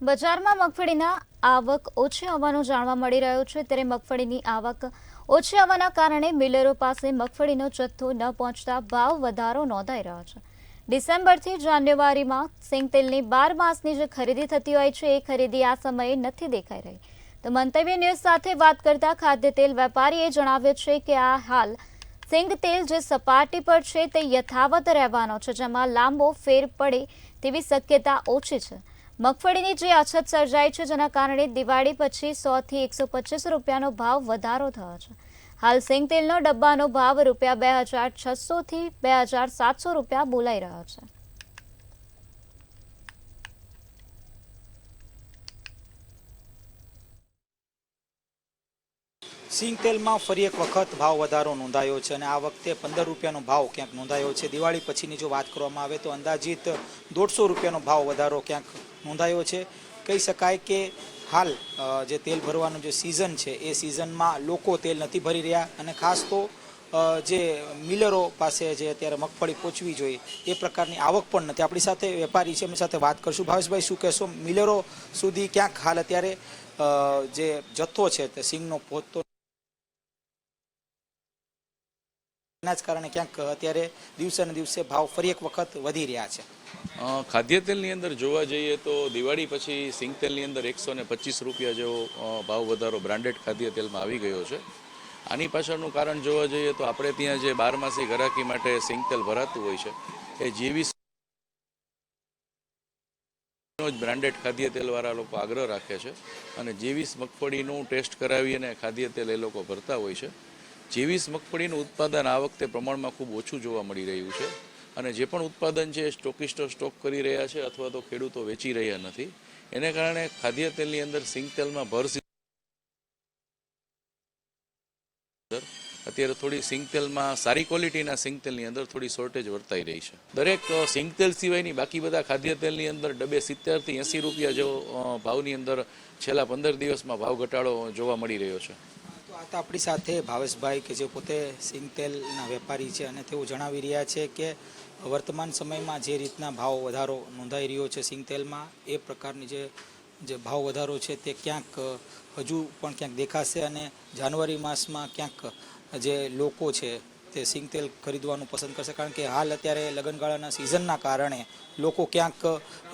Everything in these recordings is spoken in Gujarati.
બજારમાં મગફળીના આવક ઓછી હોવાનું જાણવા મળી રહ્યું છે, ત્યારે મગફળીની આવક ઓછી હોવાના કારણે મિલરો પાસે મગફળીનો જથ્થો ન પહોંચતા ભાવ વધારો નોંધાઈ રહ્યો છે. ડિસેમ્બરથી જાન્યુઆરીમાં સિંગતેલની 12 માસની જે ખરીદી થતી હોય છે, એ ખરીદી આ સમયે નથી દેખાઈ રહી. તો મંતવ્ય ન્યૂઝ સાથે વાત કરતા ખાદ્ય તેલ વેપારીએ જણાવ્યું છે કે આ હાલ સિંગતેલ જે સપાટી પર છે તે યથાવત રહેવાનો છે, જેમાં લાંબો ફેર પડે તેવી શક્યતા ઓછી છે. મગફળીની જે અછત સર્જાઈ છે, જેના કારણે દિવાળી પછી 100 થી 125 રૂપિયાનો ભાવ વધારો થયો છે. હાલ સિંગતેલનો ડબ્બાનો ભાવ રૂપિયા 2600 થી 2700 રૂપિયા બોલાઈ રહ્યો છે. સિંગતેલમાં ફરી એક વખત ભાવ વધારો નોંધાયો છે અને આ વખતે 15 રૂપિયાનો ભાવ ક્યાંક નોંધાયો છે. દિવાળી પછીની જો વાત કરવામાં આવે તો અંદાજિત 150 રૂપિયાનો ભાવ વધારો ક્યાંક નોંધાયો છે. કહી શકાય કે હાલ જે તેલ ભરવાનું જે સિઝન છે એ સિઝનમાં લોકો તેલ નથી ભરી રહ્યા અને ખાસ તો જે મિલરો પાસે જે અત્યારે મગફળી પહોંચવી જોઈએ એ પ્રકારની આવક પણ નથી. આપણી સાથે વેપારી છે, એમની સાથે વાત કરશું. ભાવેશભાઈ, શું કહેશો? મિલરો સુધી ક્યાંક હાલ અત્યારે જે જથ્થો છે તે સિંગનો પહોંચતો એના જ કારણે ક્યાંક અત્યારે દિવસે ને દિવસે ભાવ ફરી એક વખત વધી રહ્યા છે. ખાદ્ય તેલની અંદર જોવા જઈએ તો દિવાળી પછી સિંગતેલની અંદર 125 રૂપિયા જેવો ભાવ વધારો બ્રાન્ડેડ ખાદ્ય તેલમાં આવી ગયો છે. આની પાછળનું કારણ જોવા જઈએ તો આપણે ત્યાં જે 12 માસી ઘરાકી માટે સિંગતેલ ભરાતું હોય છે એ જીવીસ બ્રાન્ડેડ ખાદ્ય તેલવાળા લોકો આગ્રહ રાખે છે અને જીવીસ મગફળીનું ટેસ્ટ કરાવી અને ખાદ્ય તેલ એ લોકો ભરતા હોય છે. જીવીસ મગફળીનું ઉત્પાદન આ વખતે પ્રમાણમાં ખૂબ ઓછું જોવા મળી રહ્યું છે અને જે પણ ઉત્પાદન છે એ સ્ટોકિસ્ટો સ્ટોક કરી રહ્યા છે અથવા તો ખેડૂતો વેચી રહ્યા નથી. એને કારણે ખાદ્ય તેલની અંદર સિંગતેલમાં અત્યારે થોડી સિંગતેલમાં સારી ક્વોલિટીના સિંગતેલની અંદર થોડી શોર્ટેજ વર્તાઈ રહી છે. દરેક સિંગતેલ સિવાયની બાકી બધા ખાદ્ય તેલની અંદર ડબ્બે 70 થી 80 રૂપિયા જેવો ભાવની અંદર છેલ્લા 15 દિવસમાં ભાવ ઘટાડો જોવા મળી રહ્યો છે. તો આપણી સાથે ભાવેશભાઈ કે જે પોતે સિંગતેલના વેપારી છે અને તેઓ જણાવી રહ્યા છે કે વર્તમાન સમયમાં જે રીતના ભાવ વધારો નોંધાઈ રહ્યો છે સિંગતેલમાં, એ પ્રકારની જે ભાવ વધારો છે તે ક્યાંક હજુ પણ ક્યાંક દેખાશે અને જાન્યુઆરી માસમાં ક્યાંક જે લોકો છે તે સિંગતેલ ખરીદવાનું પસંદ કરશે, કારણ કે હાલ અત્યારે લગ્નગાળાના સિઝનના કારણે લોકો ક્યાંક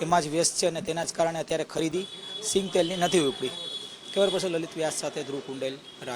એમાં જ વ્યસ્ત છે અને તેના જ કારણે અત્યારે ખરીદી સિંગતેલની નથી ઉપડી. ખબર પડશે લલિત વ્યાસ સાથે ધ્રુવ કુંડેલ, રાજ.